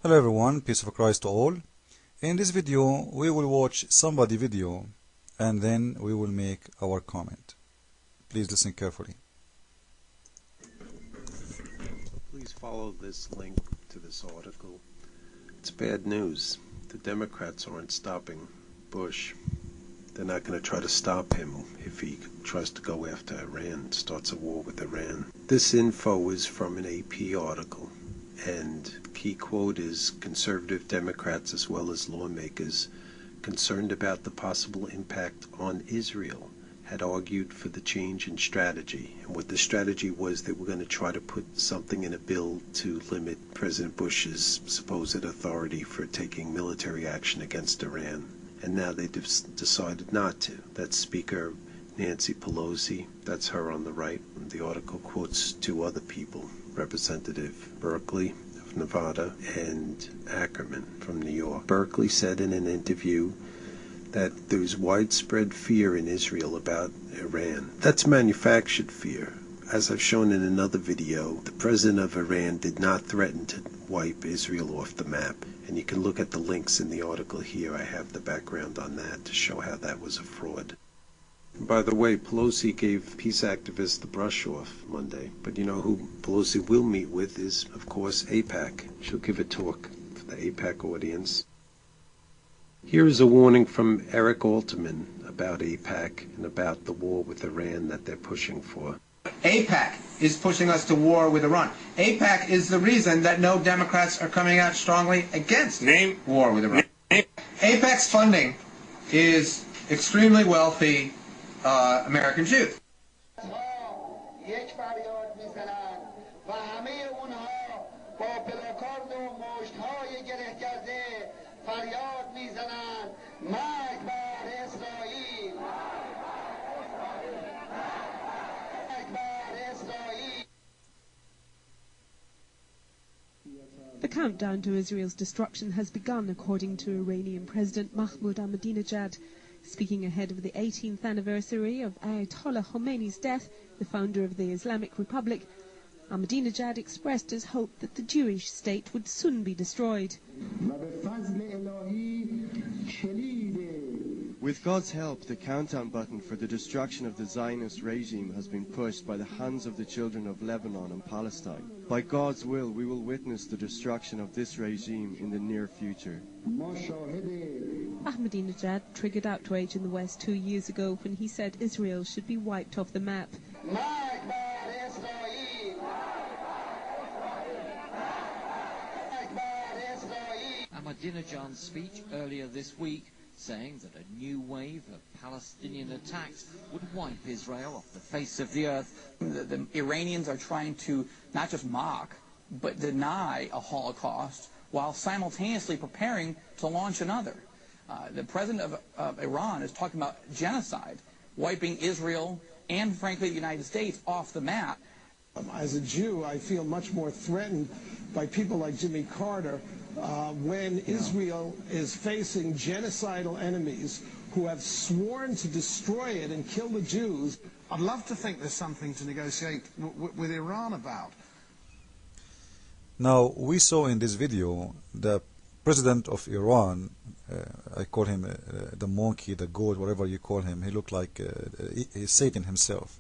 Hello everyone, peace of Christ to all. In this video we will watch somebody video and then we will make our comment. Please listen carefully. Please follow this link to this article. It's bad news. The Democrats aren't stopping Bush. They're not going to try to stop him if he tries to go after Iran, starts a war with Iran. This info is from an AP article. And key quote is, conservative Democrats as well as lawmakers concerned about the possible impact on Israel had argued for the change in strategy. And what the strategy was, they were going to try to put something in a bill to limit President Bush's supposed authority for taking military action against Iran. And now they decided not to. That's Speaker Nancy Pelosi, that's her on the right. The article quotes two other people, Representative Berkeley of Nevada and Ackerman from New York. Berkeley said in an interview that there's widespread fear in Israel about Iran. That's manufactured fear. As I've shown in another video, the president of Iran did not threaten to wipe Israel off the map. And you can look at the links in the article here. I have the background on that to show how that was a fraud. By the way, Pelosi gave peace activists the brush off Monday. But you know who Pelosi will meet with is, of course, AIPAC. She'll give a talk for the AIPAC audience. Here is a warning from Eric Alterman about AIPAC and about the war with Iran that they're pushing for. AIPAC is pushing us to war with Iran. AIPAC is the reason that no Democrats are coming out strongly against war with Iran. AIPAC's funding is extremely wealthy American Jews. The countdown to Israel's destruction has begun, according to Iranian President Mahmoud Ahmadinejad. Speaking ahead of the 18th anniversary of Ayatollah Khomeini's death, the founder of the Islamic Republic, Ahmadinejad expressed his hope that the Jewish state would soon be destroyed. With God's help, the countdown button for the destruction of the Zionist regime has been pushed by the hands of the children of Lebanon and Palestine. By God's will, we will witness the destruction of this regime in the near future. Ahmadinejad triggered outrage in the West 2 years ago when he said Israel should be wiped off the map. Ahmadinejad's speech earlier this week saying that a new wave of Palestinian attacks would wipe Israel off the face of the earth. The Iranians are trying to not just mock, but deny a Holocaust while simultaneously preparing to launch another. The president of Iran is talking about genocide, wiping Israel and, frankly, the United States off the map. As a Jew, I feel much more threatened by people like Jimmy Carter when Israel is facing genocidal enemies who have sworn to destroy it and kill the Jews. I'd love to think there's something to negotiate with Iran about. Now we saw in this video the president of Iran, I call him the monkey, the goat, whatever you call him, he looked like he's Satan himself,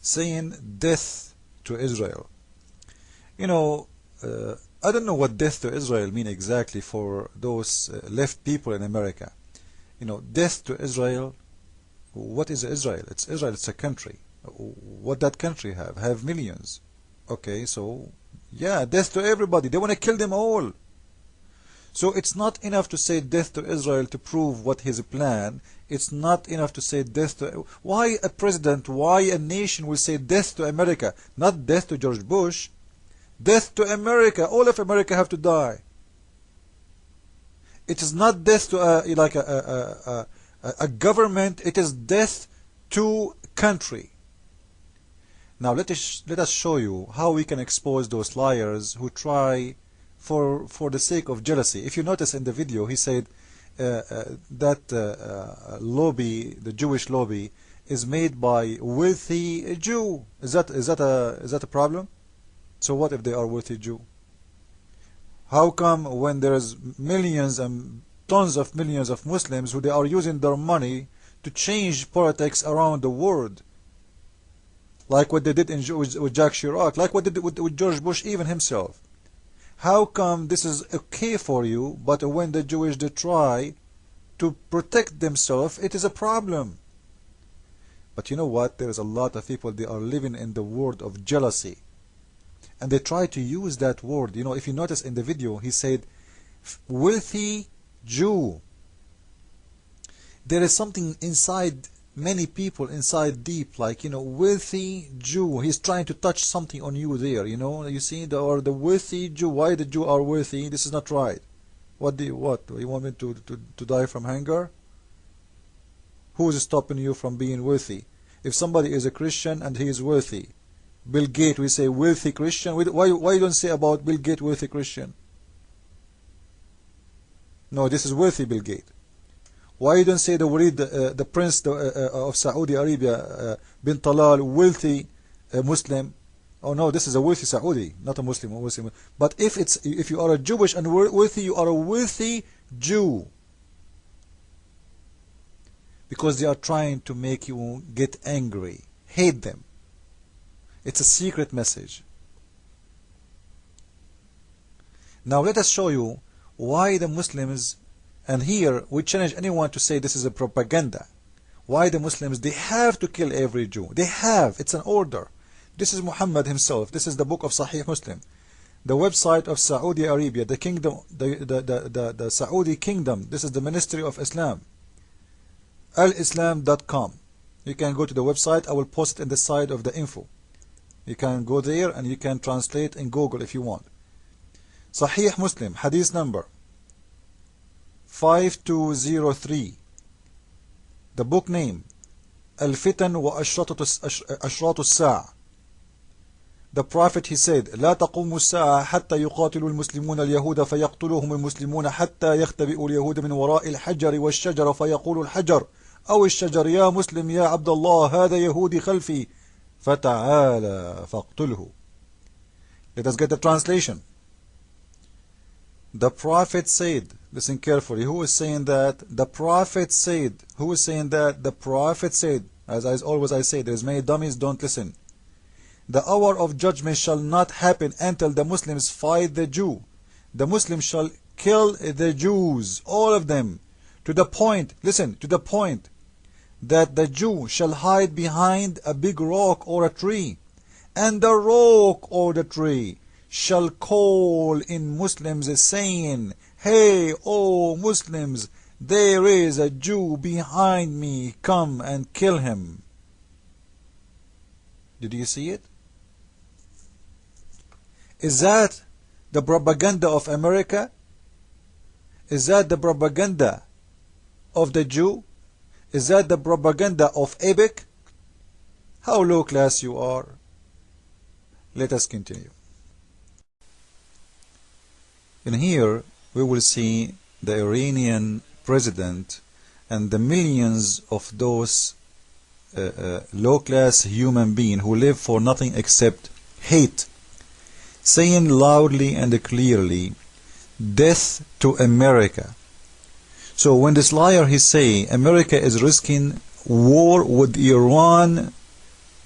saying death to Israel. You know, I don't know what death to Israel mean exactly for those left people in America. You know, death to Israel, what is Israel? It's Israel, it's a country. What that country have? Have millions. Okay, so yeah, death to everybody. They want to kill them all. So it's not enough to say death to Israel to prove what his plan. It's not enough to say death to... Why a president, why a nation will say death to America? Not death to George Bush. Death to America. All of America have to die. It is not death to a government. It is death to country. Now let us show you how we can expose those liars who try for the sake of jealousy. If you notice in the video, he said that lobby, the Jewish lobby, is made by wealthy Jew. Is that a problem? So what if they are wealthy Jew? How come when there's millions and tons of millions of Muslims who they are using their money to change politics around the world, like what they did with Jacques Chirac, like what they did with George Bush even himself? How come this is okay for you, but when the Jewish they try to protect themselves, it is a problem? But you know what? There is a lot of people, they are living in the world of jealousy. And they try to use that word. You know, if you notice in the video, he said, wealthy Jew. There is something inside many people, inside deep, like, you know, wealthy Jew. He's trying to touch something on you there, you know. You see, or the wealthy Jew. Why the Jew are wealthy? This is not right. What? You want me to die from hunger? Who is stopping you from being wealthy? If somebody is a Christian and he is wealthy, Bill Gates, we say wealthy Christian. Why you don't say about Bill Gates wealthy Christian? No, this is wealthy Bill Gates. Why you don't say the prince of Saudi Arabia bin Talal wealthy Muslim? Oh no, this is a wealthy Saudi, not a Muslim. But if you are a Jewish and wealthy, you are a wealthy Jew. Because they are trying to make you get angry, hate them. It's a secret message. Now let us show you why the Muslims, and here we challenge anyone to say this is a propaganda. Why the Muslims, they have to kill every Jew. They have. It's an order. This is Muhammad himself. This is the book of Sahih Muslim. The website of Saudi Arabia, the kingdom, the Saudi kingdom. This is the Ministry of Islam. alislam.com. You can go to the website. I will post it in the side of the info. You can go there and you can translate in Google if you want. Sahih Muslim, hadith number 5203. The book name, Al-Fitan wa Ashratu As-Sa'a. The Prophet, he said, لا تقوم الساعة حتى يقاتل المسلمون اليهود فيقتلهم المسلمون حتى يختبئوا اليهود من وراء الحجر والشجر فيقول الحجر أو الشجر يا مسلم يا عبد الله هذا يهودي خلفي فتعالى فاقتله. Let us get the translation. The Prophet said, listen carefully, who is saying that? The Prophet said. Who is saying that? The Prophet said. As always I say, there's many dummies, don't listen. The hour of judgment shall not happen until the Muslims fight the Jew. The Muslims shall kill the Jews, all of them, to the point, listen, to the point that the Jew shall hide behind a big rock or a tree, and the rock or the tree shall call in Muslims saying, hey, O Muslims, there is a Jew behind me, come and kill him. Did you see it? Is that the propaganda of America? Is that the propaganda of the Jew? Is that the propaganda of AIPAC? How low class you are. Let us continue. In here we will see the Iranian president and the millions of those low class human beings who live for nothing except hate, saying loudly and clearly, death to America. So when this liar he say America is risking war with Iran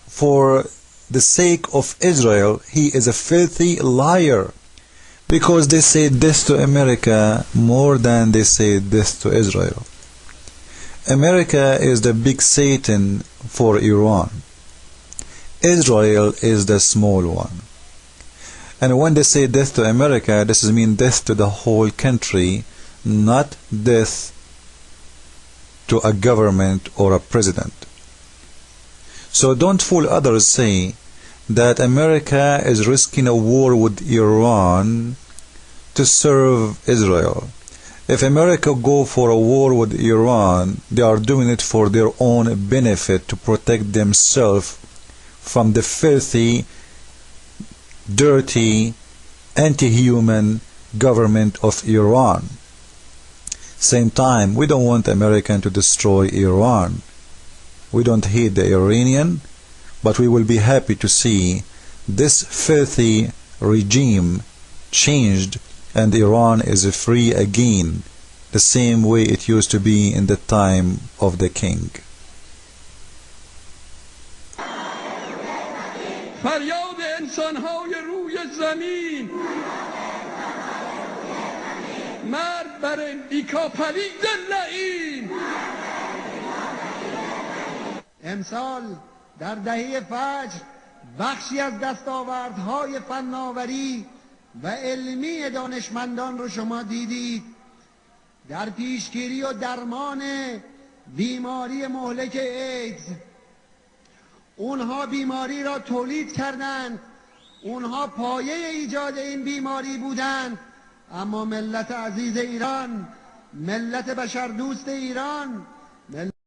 for the sake of Israel, he is a filthy liar, because they say death to America more than they say death to Israel. America is the big Satan for Iran. Israel is the small one. And when they say death to America, this is mean death to the whole country, not death to a government or a president. So don't fool others say that America is risking a war with Iran to serve Israel. If America go for a war with Iran, they are doing it for their own benefit, to protect themselves from the filthy, dirty, anti-human government of Iran. Same time, we don't want American to destroy Iran. We don't hate the Iranian, but we will be happy to see this filthy regime changed and Iran is free again, the same way it used to be in the time of the king. فریاد انسان‌های روی زمین، مرد بر امریکا پلید لعین. امسال در دهه فجر بخشی از دستاوردهای فناوری و علمی دانشمندان رو شما دیدید در پیشگیری و درمان بیماری مهلک ایدز. اونها بیماری را تولید کردند، اونها پایه ایجاد این بیماری بودند، اما ملت عزیز ایران، ملت بشردوست ایران،